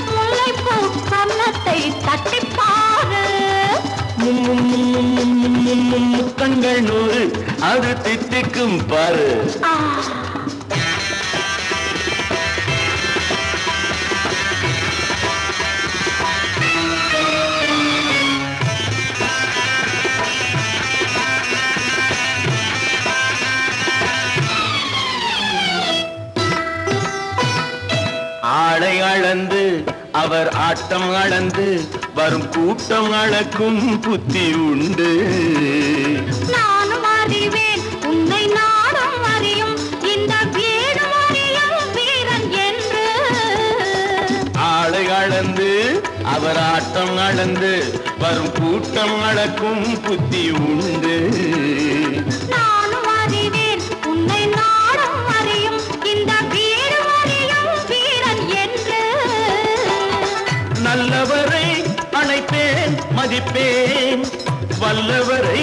முல்லைப்பூ கன்னத்தை தட்டி பாரு முத்தங்கள் நூறு அது தித்திக்கும் பாரு ஆளை அளந்து அவர் ஆட்டம் அளந்து வரும் கூட்டம் அளக்கும் புத்தி உண்டு நானும் அறிவேன் உன்னை நானும் அறியும் இந்த வீடு அறியும் வீரன் என்று ஆளை அளந்து அவர் ஆட்டம் அளந்து வரும் கூட்டம் அளக்கும் புத்தி உண்டு நானும் அறிவேன் உன்னை நானும் அறியும் இந்த வீடு அறியும் வீரன் என்று நல்லவரை அணைப்பேன் மதிப்பேன் வல்லவரை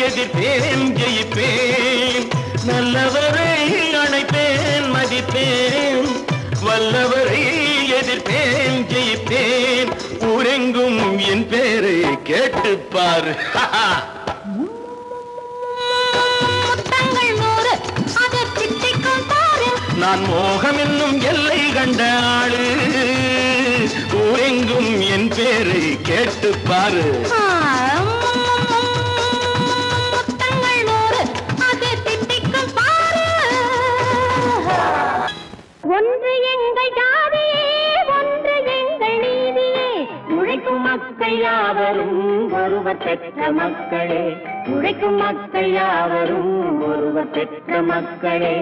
எதிர்ப்பேன் ஜெயிப்பேன் நல்லவரை அணைப்பேன் மதிப்பேன் வல்லவரை எதிர்ப்பேன் ஜெயிப்பேன் ஊரெங்கும் என் பேரை கேட்டுப்பார் முத்தங்கள் நூறு அது திட்டிக்கும் பாரு நான் மோகம் என்னும் எல்லை கண்ட ஆளு ஊரெங்கும் என் பேரை கேட்டுப்பாரு முத்தங்கள் நூறு அது திட்டிக்கும் பாரு ஒன்று எங்கள் ஜாதியே ஒன்று எங்கள் நீதியே உழைக்கும் மக்கள் யாவரும் ஒருவர் பெற்ற மக்களே உழைக்கும் மக்கள் யாவரும் ஒருவர் பெற்ற மக்களே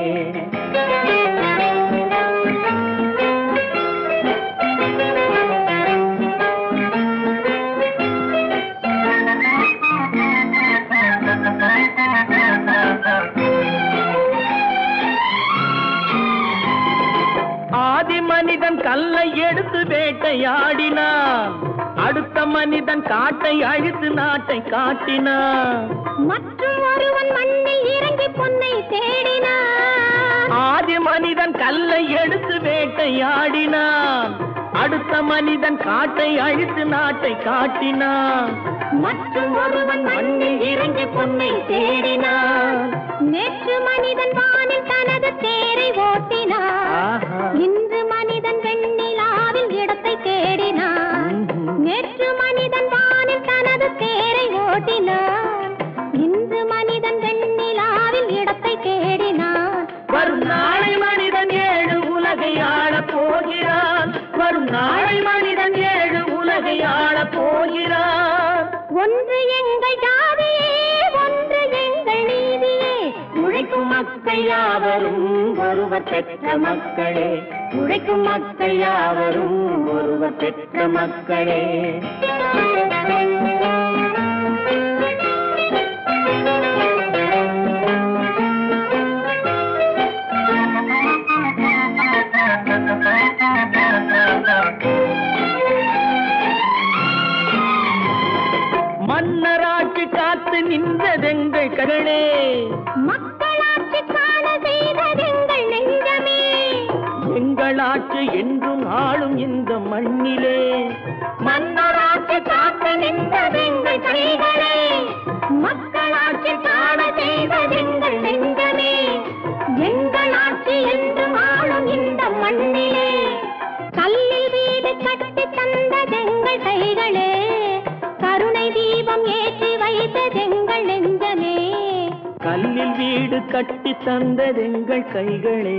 ஆதி மனிதன் கல்லை எடுத்து வேட்டையாடினான் அடுத்த மனிதன் காட்டை அழித்து நாட்டை காட்டினான் மற்றும் ஒருவன் மண்ணில் இறங்கி பொன்னை தேடினான் ஆதி மனிதன் கல்லை எடுத்து வேட்டையாடினான் அடுத்த மனிதன் காட்டை அழித்து நாட்டை காட்டினான் மற்றும் ஒருவன் மண்ணில் இறங்கி பொன்னை தேடினான் நேற்று மனிதன் வானில் தனது தேரை ஓட்டினான் இன்று மனிதன் வெண்ணிலாவில் இடத்தை தேடினான் நேற்று மனிதன் வானில் தனது தேரை ஓட்டினான் இன்று மனிதன் வெண்ணிலாவில் இடத்தை தேடினான் வரும் நாளை மனிதன் ஏழு உலகை ஆளப் போகிறான் வரும் நாளை மனிதன் ஏழு உலகை ஆளப் போகிறான் ஒன்று எங்கள் ஜாதியே ஒன்று எங்கள் நீதியே உழைக்கும் மக்கள் யாவரும் ஒருவர் பெற்ற மக்களே உழைக்கும் மக்கள் யாவரும் ஒருவர் பெற்ற மக்களே மன்னராட்சி காத்து நின்றதெங்கள் கரளே மக்களாட்சி காண செய்ததெங்கள் நெஞ்சமே எங்களாட்சி என்றும் ஆளும் இந்த மண்ணிலே மன்னராட்சி காத்து நின்றதெங்கள் கைகளே மக்களாட்சி காண செய்ததெங்கள் நெஞ்சமே எங்கள் ஆட்சி என்றும் ஆளும் இந்த மண்ணிலே கல்லில் வீடு கட்டி தந்ததெங்கள் கைகளே கருணை தீபம் ஏற்றி வைத்ததெங்கள் நெஞ்சமே வீடு கட்டி தந்ததெங்கள் கைகளே,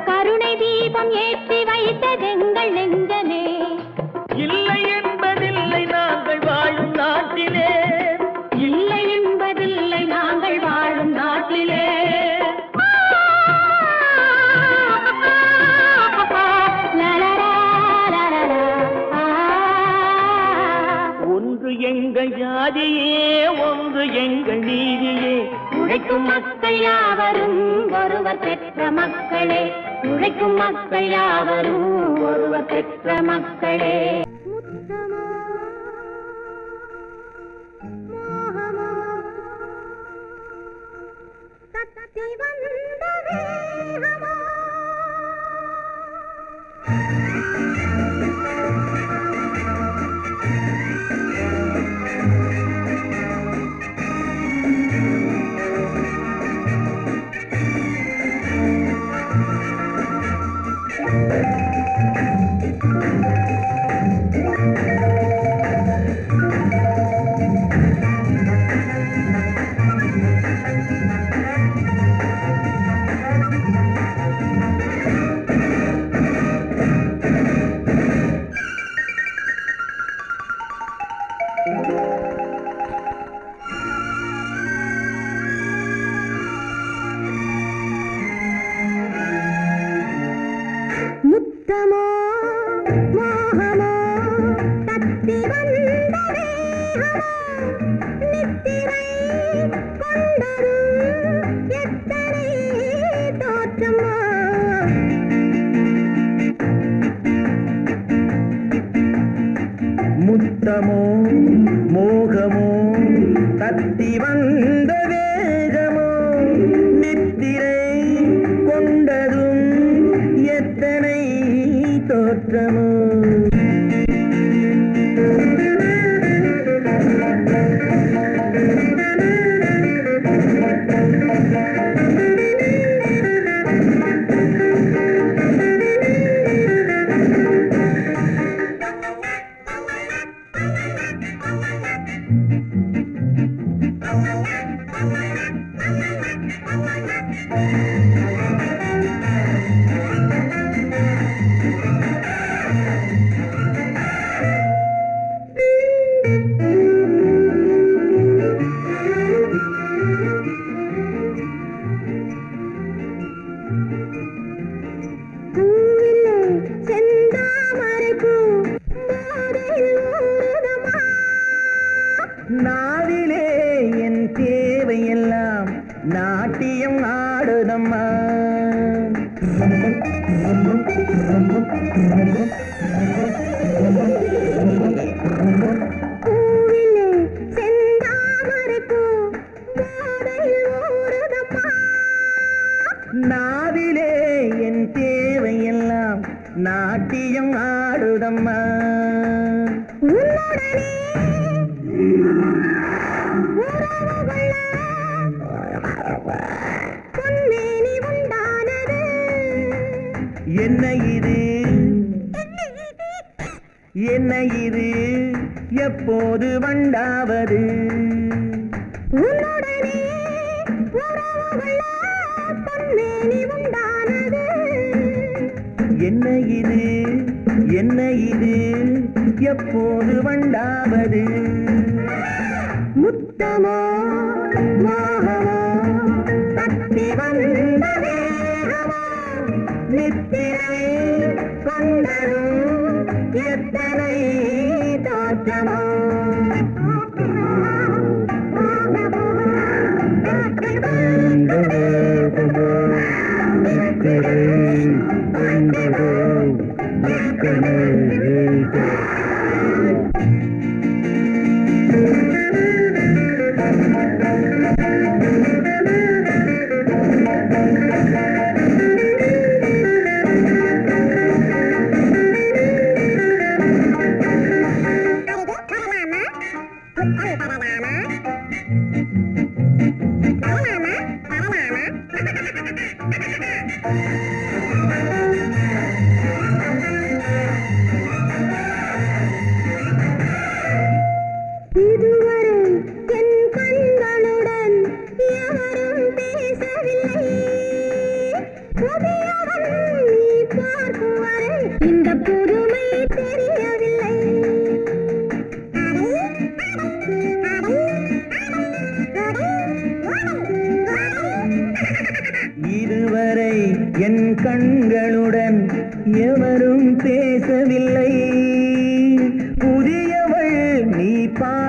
கருணை தீபம் ஏற்றி வைத்ததெங்கள் நெஞ்சமே. இல்லை என்பதில்லை நாங்கள் வாழும் நாட்டிலே, இல்லை என்பதில்லை நாங்கள் வாழும் நாட்டிலே. ஒன்று எங்கள் ஜாதியே, ஒன்று எங்கள் நீதியே. உழைக்கும் மக்கள் யாவரும் ஒருவர் பெற்ற மக்களே, உழைக்கும் மக்கள் யாவரும் ஒருவர் பெற்ற மக்களே. முத்தமோ மோகமோ தத்தி வந்த வேகமோ, நித்திரை கொண்டதும் எத்தனை தோற்றமோ. நாவிலே என் தேவையெல்லாம் நாட்டியம் ஆடுதம்மா. நாவிலே என் தேவையெல்லாம் நாட்டியம் ஆடுதம்மா. என்ன இது என்ன இது எப்போது வண்டாவது? என்ன இது என்ன இது எப்போது வண்டாவது? முத்தமோ மோகமோ தத்தி வந்த வேகமோ, நித்திரை கொண்டதும் எத்தனை தோற்றமோ.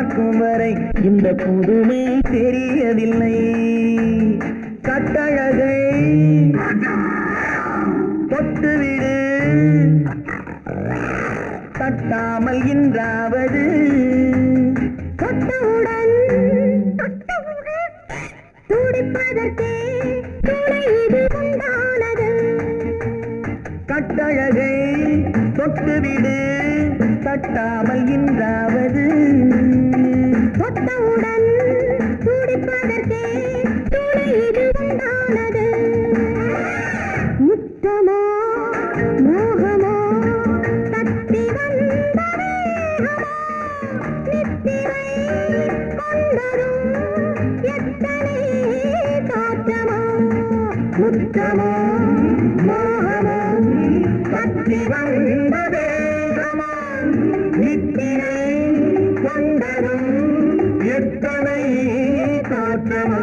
பார்க்கும் வரை இந்த புதுமை தெரியவில்லை. கட்டழகை தொட்டுவிடு, தட்டாமல் இன்றாவது தொட்டவுடன் துடிப்பதற்கே துணை இது உண்டானது. கட்டழகை தொட்டுவிடு, தட்டாமல் இன்றாவது தொட்டவுடன் துடிப்பதற்கே துணை இது உண்டானது. முத்தமோ மோகமோ தத்தி வந்த வேகமோ நித்திரை கொண்டரும் எத்தனை தோற்றமோ. முத்தமோ மோகமோ தத்தி வந்த வேகமோ நித்திரை கொண்டரும் எத்தனை தோற்றமோ.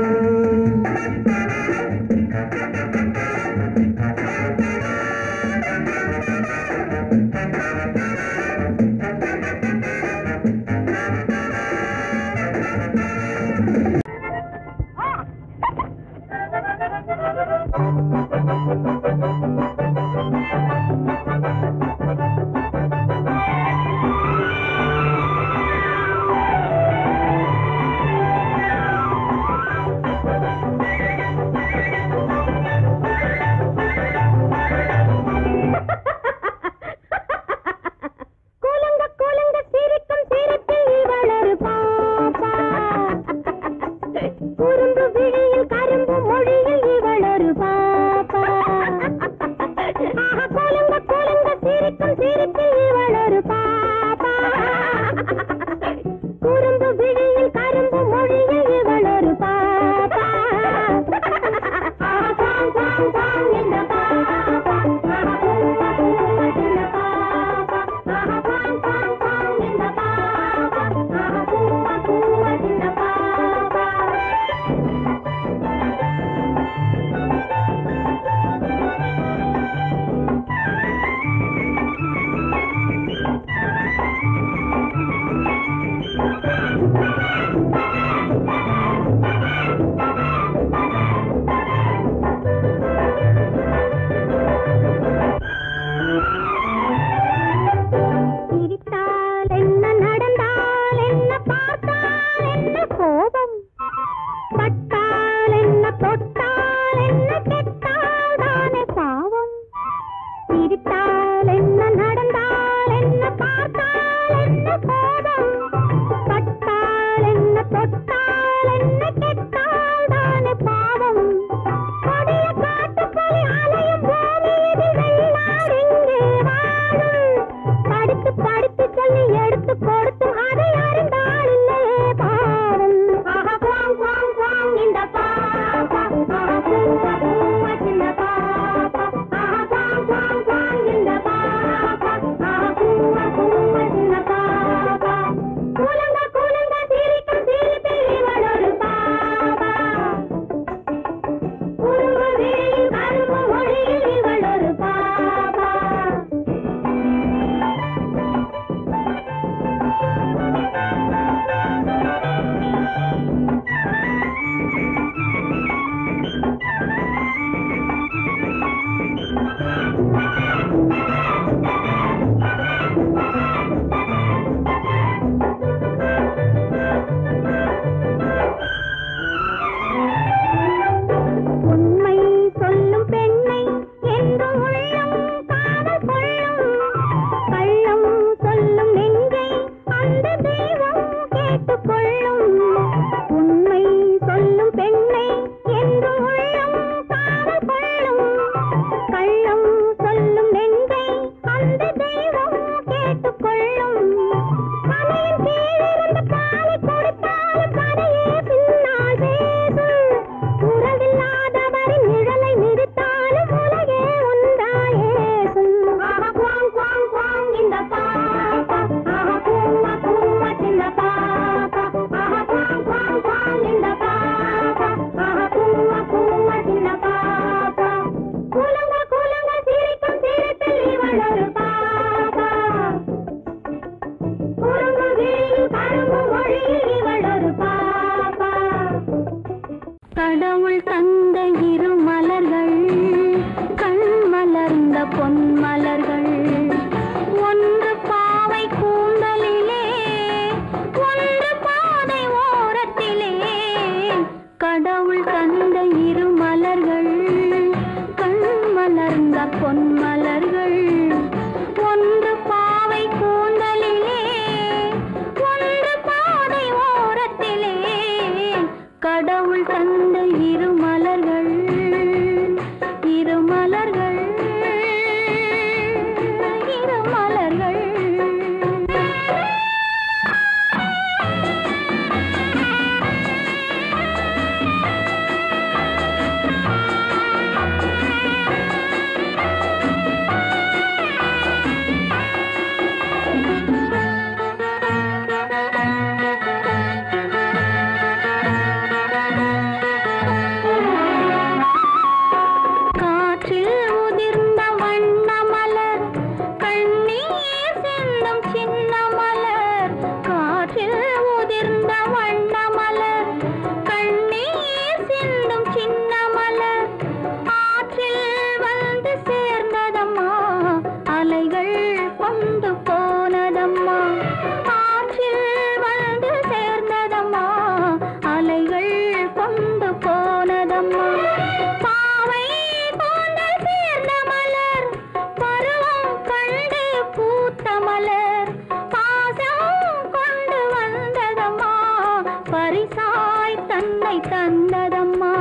பூவை தந்ததம்மா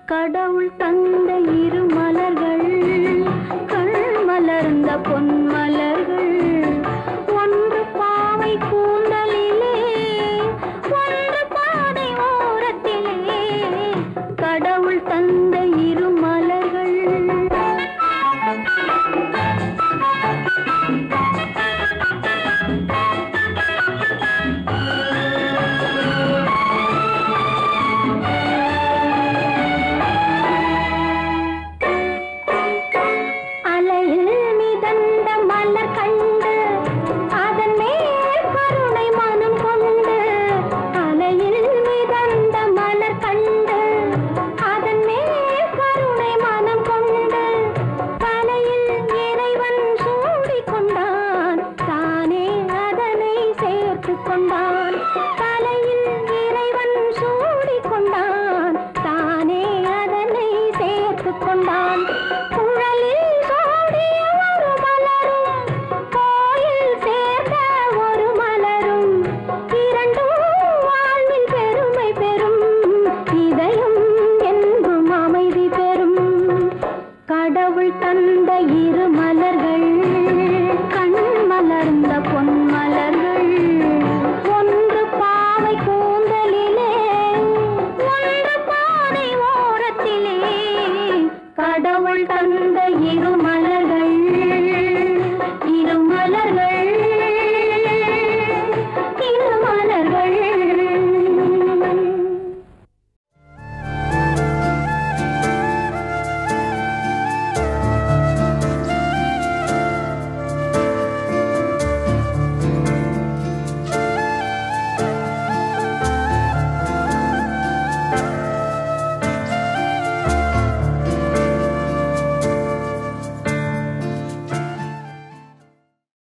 கடவுள் தந்த இரு மலர்கள் கண் மலர்ந்த பொன் மலர்கள் ஒன்று பாவை கூந்தலிலே ஒன்று பாதை ஓரத்திலே கடவுள் தந்த இரு மலர்கள் கொண்டா